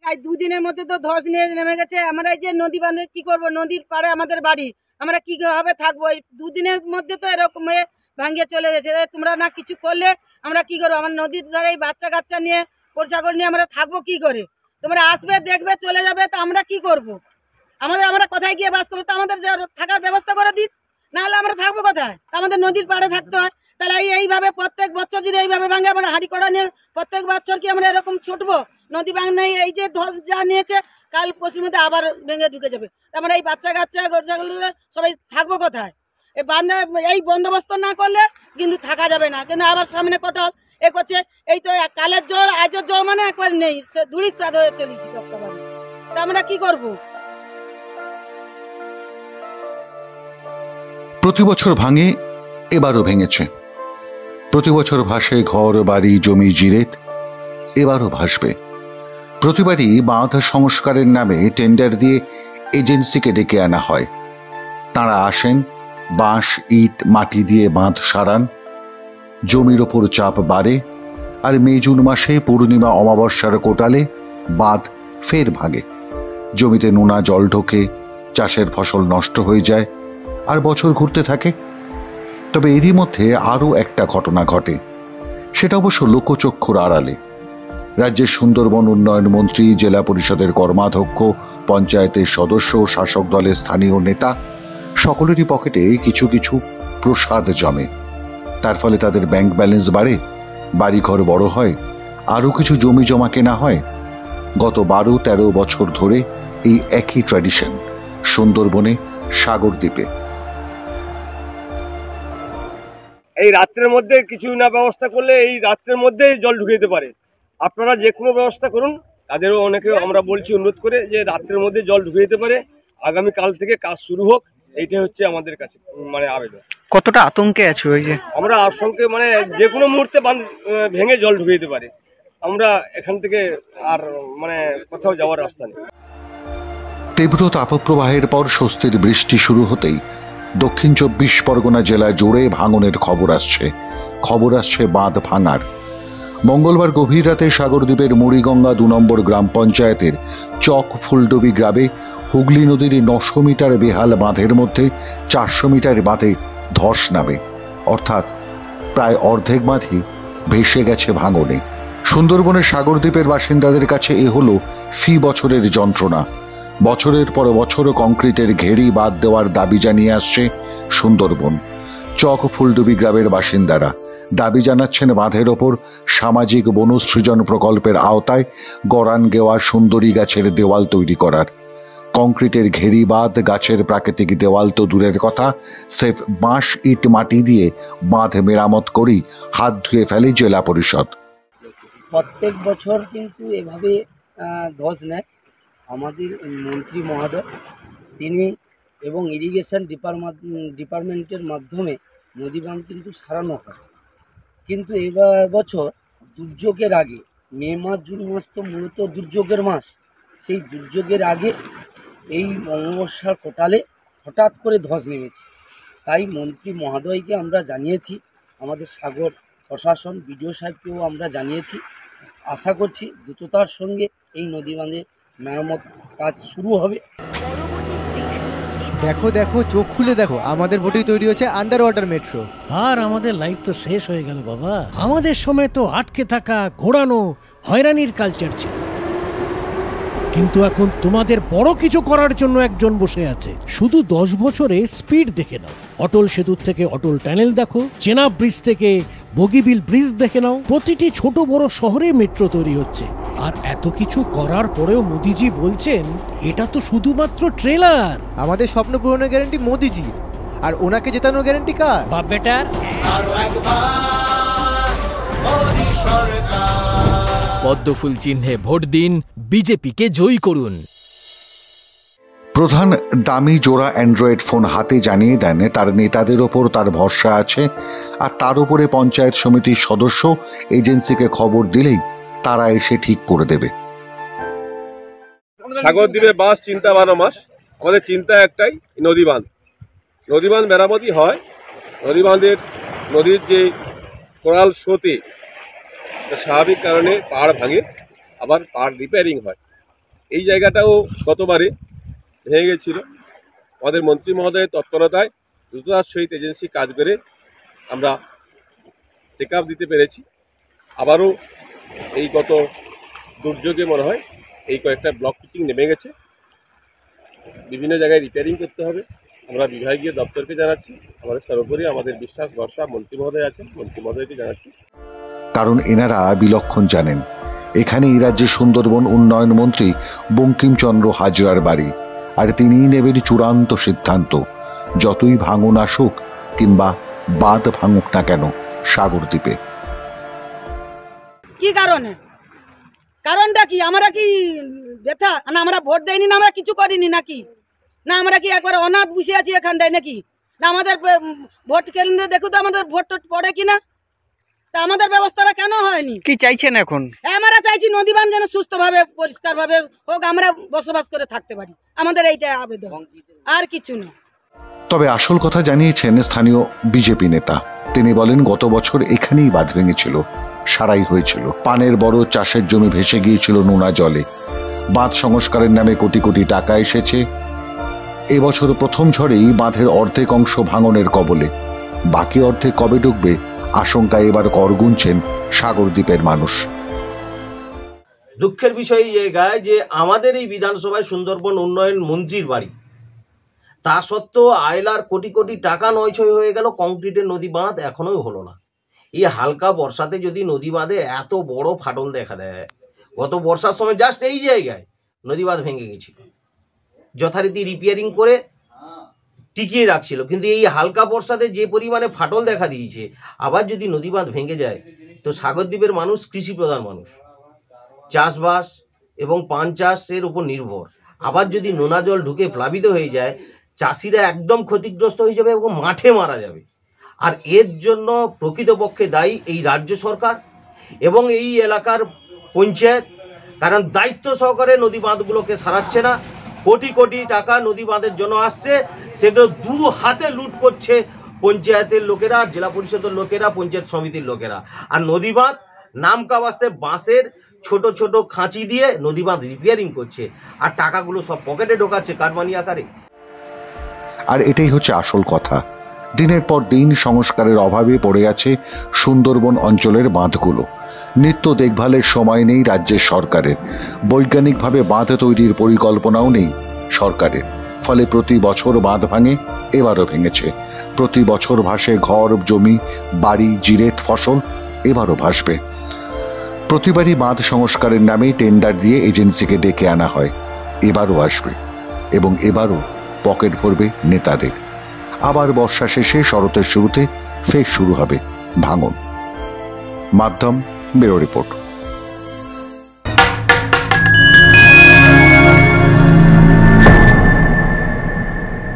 আর দুদিনের মধ্যে তো ধস নিয়ে নেমে গেছে। আমরা এই যে নদী বাঁধে কি করব, নদীর পাড়ে আমাদের বাড়ি, আমরা কিভাবে থাকবো? এই দুদিনের মধ্যে তো এরকম ভাঙিয়ে চলে গেছে। তোমরা না কিছু করলে আমরা কি করবো? আমার নদীর ধারে এই বাচ্চা কাচ্চা নিয়ে পোরচাকর নিয়ে আমরা থাকবো কি করে? তোমরা আসবে, দেখবে, চলে যাবে, তো আমরা কি করব? আমরা কোথায় গিয়ে বাস করবো? তো আমাদের থাকার ব্যবস্থা করে দিন, নাহলে আমরা থাকবো কোথায়? আমাদের নদীর পাড়ে থাকতে হয়। তাহলে এইভাবে প্রত্যেক বছর যদি এইভাবে ভাঙে, আমরা হাঁড়ি কড়া নিয়ে প্রত্যেক বছর কি আমরা এরকম ছুটবো? নদী ভাঙনাই এই যে ধস যা নিয়েছে, কাল পরশুর মধ্যে আবার ভেঙে ঢুকে যাবে। আমরা এই বাচ্চা কাচ্চা গরুগুলো সবাই থাকবো কোথায়? এই বান্ধা এই বন্দোবস্ত না করলে কিন্তু থাকা যাবে না। কিন্তু আবার সামনে কটাল এ করছে, এই তো কালের জল আজের জল মানে একবার নেই, ধুলির স্বাদ হয়ে চলেছি। তা আমরা কি করবো? প্রতি বছর ভাঙে, এবারও ভেঙেছে। প্রতি বছর ভাসে ঘর বাড়ি জমি জিরেত, এবারও ভাসবে। প্রতিবারই বাঁধ সংস্কারের নামে টেন্ডার দিয়ে এজেন্সিকে ডেকে আনা হয়। তাঁরা আসেন, বাঁশ ইট মাটি দিয়ে বাঁধ সারান, জমির ওপর চাপ বাড়ে, আর মে জুন মাসে পূর্ণিমা অমাবস্যার কোটালে বাঁধ ফের ভাঙে। জমিতে নোনা জল ঢোকে, চাষের ফসল নষ্ট হয়ে যায়, আর বছর ঘুরতে থাকে। তবে এরই মধ্যে আরও একটা ঘটনা ঘটে, সেটা অবশ্য লোকচক্ষুর আড়ালে। রাজ্যের সুন্দরবন উন্নয়ন মন্ত্রী, জেলা পরিষদের কর্মাধ্যক্ষ, পঞ্চায়েতের সদস্য, শাসক দলের স্থানীয় নেতা সকলেরই পকেটে কিছু কিছু প্রসাদ জমে। তার ফলে তাদের ব্যাংক ব্যালেন্স বাড়ে, বাড়িঘর বড় হয়, আরও কিছু জমি জমা কেনা হয়। গত 12-13 বছর ধরে এই একই ট্র্যাডিশন সুন্দরবনে, সাগরদ্বীপে। এই রাত্রের মধ্যে কিছু না ব্যবস্থা করলে এই রাত্রের মধ্যেই জল ঢুকে যেতে পারে। আপনারা যে কোনো ব্যবস্থা করুন। তাদেরও অনেকে আমরা বলছি অনুরোধ করে যে রাত্রের মধ্যে জল ঢুকে যেতে পারে, আগামীকাল থেকে কাজ শুরু হোক, এইটাই হচ্ছে আমাদের কাছে আবেদন। কতটা আতঙ্কে আছে? ওই যে আমরা আশঙ্কে যে কোনো মুহূর্তে বাঁধ ভেঙে জল ঢুকে যেতে পারে। আমরা এখান থেকে আর কোথাও যাওয়ার রাস্তা নেই। তীব্র তাপপ্রবাহের পর স্বস্তির বৃষ্টি শুরু হতেই দক্ষিণ 24 পরগনা জেলা জুড়ে ভাঙনের খবর আসছে বাঁধ ভাঙার। মঙ্গলবার গভীর রাতে সাগরদ্বীপের মুড়িগঙ্গা 2 নম্বর গ্রাম পঞ্চায়েতের চক ফুলডুবি গ্রামে হুগলি নদীর 900 মিটার বেহাল বাঁধের মধ্যে 400 মিটার বাঁধে ধস নামে, অর্থাৎ প্রায় অর্ধেক বাঁধই ভেসে গেছে ভাঙনে। সুন্দরবনের সাগরদ্বীপের বাসিন্দাদের কাছে এ হলো ফি বছরের যন্ত্রণা। বছরের পর বছর কংক্রিটের ঘেরি বাদ দেওয়ার দাবি জানিয়ে আসছে সুন্দরবন। চক ফুলডুবি গ্রামের বাসিন্দারা দাবি জানাচ্ছেন বাঁধের ওপর সামাজিক বনসৃজন প্রকল্পের আওতায় গরান গেওয়া সুন্দরী গাছের দেওয়াল তৈরি করার। কংক্রিটের ঘেরি বাদ, গাছের প্রাকৃতিক দেওয়াল তো দূরের কথা, স্রেফ বাঁশ ইট মাটি দিয়ে বাঁধ মেরামত করেই হাত ধুয়ে ফেলে জেলা পরিষদ। প্রত্যেক বছর কিন্তু এভাবে ধস নেয় আমাদের মন্ত্রী মহোদয়, তিনি এবং ইরিগেশন ডিপার্টমেন্টের মাধ্যমে নদী বাঁধ কিন্তু সারানো হয়। কিন্তু বছর দুর্যোগের আগে, মে মাস জুন মাস তো মূলত দুর্যোগের মাস, সেই দুর্যোগের আগে এই অমাবস্যার কোটালে হঠাৎ করে ধস নেমেছে। তাই মন্ত্রী মহোদয়কে আমরা জানিয়েছি, আমাদের সাগর প্রশাসন বিডিও সাহেবকেও আমরা জানিয়েছি। আশা করছি দ্রুততার সঙ্গে এই নদী বাঁধে মেরামত কাজ শুরু হবে। দেখো দেখো, চোখ খুলে দেখো, আমাদের ভোটেই তৈরি হচ্ছে আন্ডার ওয়াটার মেট্রো। আর আমাদের লাইফ তো শেষ হয়ে গেল বাবা। আমাদের সময় তো আটকে থাকা, ঘোরানো, হয়রানির কালচার ছিল, কিন্তু এখন তোমাদের বড় কিছু করার জন্য একজন বসে আছে। শুধু 10 বছরে স্পিড দেখে নাও। অটল সেতুর থেকে অটল টানেল দেখো, চেনাব ব্রিজ থেকে বগিবিল ব্রিজ দেখে নাও। প্রতিটি ছোট বড় শহরে মেট্রো তৈরি হচ্ছে। আর এত কিছু করার পরেও মোদিজি বলছেন এটা তো শুধুমাত্র ট্রেলার। আমাদের স্বপ্ন পূরণের গ্যারান্টি মোদিজি, আর ওনাকে জেতানোর গ্যারান্টি কার? বাপ বেটা। পদ্মফুল চিহ্নে ভোট দিন, বিজেপিকে জয়ী করুন। প্রধান দামি জোড়া অ্যান্ড্রয়েড ফোন হাতে জানিয়ে দেন তার নেতাদের ওপর তার ভরসা আছে, আর তার উপরে পঞ্চায়েত সমিতির সদস্য এজেন্সিকে খবর দিলেই তারা এসে ঠিক করে দেবে। সাগরদ্বীপে বাস চিন্তা 12 মাস। আমাদের চিন্তা একটাই, নদী বাঁধ মেরামতি হয়। নদীর যে কোরাল স্রোতে স্বাভাবিক কারণে পাড় ভাঙে, আবার পাড় রিপেয়ারিং হয়। এই জায়গাটাও গতবারে ভেঙে গেছিল। আমাদের মন্ত্রী মহোদয়ের তৎপরতায় দ্রুততার সহিত এজেন্সি কাজ করে আমরা টেক আপ দিতে পেরেছি। আবারও এই গত দুর্যোগে মনে হয় এই কয়েকটা ব্লক পিচিং নেমে গেছে, বিভিন্ন জায়গায় রিপেয়ারিং করতে হবে। আমরা বিভাগীয় দপ্তরকে জানাচ্ছি, আমাদের সর্বোপরি আমাদের বিশ্বাস ভরসা মন্ত্রী মহোদয় আছেন, মন্ত্রী মহোদয়কে জানাচ্ছি। কারণ এনারা বিলক্ষণ জানেন এখানে এই রাজ্যের সুন্দরবন উন্নয়ন মন্ত্রী বঙ্কিমচন্দ্র হাজরার বাড়ি, আর তিনিই নেবেন চূড়ান্ত সিদ্ধান্ত। যতই ভাঙন আসুক কিংবা বাঁধ ভাঙুক না কেন সাগরদ্বীপে। কি কারণে? কারণটা কি? আমরা কি ব্যথা না? আমরা ভোট দেয়নি না? আমরা কিছু করিনি নাকি? না আমরা কি একবার অনাথ বসে আছি এখানটায় নাকি? না আমাদের ভোট কেন্দ্রে দেখো তো আমাদের ভোট টোট পড়ে কিনা? তা আমাদের ব্যবস্থাটা কেন হয়নি? কি চাইছেন এখন? আমরা চাইছি নদীবান যেন সুস্থভাবে পরিষ্কারভাবে হোক, আমরা বসবাস করে থাকতে পারি। আমাদের এইটাই আবেদন, আর কিছু না। তবে আসল কথা জানিয়েছেন স্থানীয় বিজেপি নেতা। তিনি বলেন গত বছর এখানেই বাঁধ ভেঙেছিল, সারাই হয়েছিল, পানের বড় চাষের জমি ভেসে গিয়েছিল নোনা জলে। বাঁধ সংস্কারের নামে কোটি কোটি টাকা এসেছে। এবছর প্রথম ঝড়েই বাঁধের অর্ধেক অংশ ভাঙনের কবলে, বাকি অর্ধেক কবে ডুববে আশঙ্কায় এবার কর গুনছেন সাগরদ্বীপের মানুষ। দুঃখের বিষয় এই জায়গায় যে আমাদের এই বিধানসভায় সুন্দরবন উন্নয়ন মন্ত্রীর বাড়ি, তা সত্ত্বেও আয়লার কোটি কোটি টাকা নয়ছয় হয়ে গেল, কংক্রিটের নদী বাঁধ এখনোই হলো না। এই হালকা বর্ষাতে যদি নদী বাঁধে এত বড় ফাটল দেখা দেয়, গত বর্ষার সময় জাস্ট এই জায়গায় নদী বাঁধ ভেঙে গেছিল, যথারীতি রিপেয়ারিং করে টিকিয়ে রাখছিল, কিন্তু এই হালকা বর্ষাতে যে পরিমাণে ফাটল দেখা দিয়েছে, আবার যদি নদী বাঁধ ভেঙে যায় তো সাগরদ্বীপের মানুষ কৃষি প্রধান মানুষ, চাষবাস এবং পান চাষের উপর নির্ভর। আবার যদি নোনা জল ঢুকে প্লাবিত হয়ে যায়, চাষিরা একদম ক্ষতিগ্রস্ত হয়ে যাবে এবং মাঠে মারা যাবে। আর এর জন্য প্রকৃতপক্ষে দায়ী এই রাজ্য সরকার এবং এই এলাকার পঞ্চায়েত, কারণ দায়িত্ব সহকারে নদী বাঁধগুলোকে সারাচ্ছে না। কোটি কোটি টাকা নদী বাঁধের জন্য আসছে, সেগুলো দু হাতে লুট করছে পঞ্চায়েতের লোকেরা, জেলা পরিষদের লোকেরা, পঞ্চায়েত সমিতির লোকেরা। আর নদী বাঁধ নামকা বাস্তে বাঁশের ছোট ছোট খাঁচি দিয়ে নদী বাঁধ রিপেয়ারিং করছে, আর টাকাগুলো সব পকেটে ঢোকাচ্ছে কাটমানি আকারে। আর এটাই হচ্ছে আসল কথা। দিনের পর দিন সংস্কারের অভাবে পড়ে আছে সুন্দরবন অঞ্চলের বাঁধগুলো। নিত্য দেখভালের সময় নেই রাজ্যের সরকারের, বৈজ্ঞানিকভাবে বাঁধ তৈরির পরিকল্পনাও নেই সরকারের। ফলে প্রতি বছর বাঁধ ভাঙে, এবারও ভেঙেছে। প্রতি বছর ভাসে ঘর, জমি, বাড়ি, জিরেত, ফসল, এবারও ভাসবে। প্রতিবারই বাঁধ সংস্কারের নামে টেন্ডার দিয়ে এজেন্সিকে ডেকে আনা হয়, এবারও আসবে এবং এবারও পকেট ভরবে নেতাদের। আবার বর্ষা শেষে শরতের শুরুতে ফের শুরু হবে ভাঙন। মাধ্যম ব্যুরো রিপোর্ট।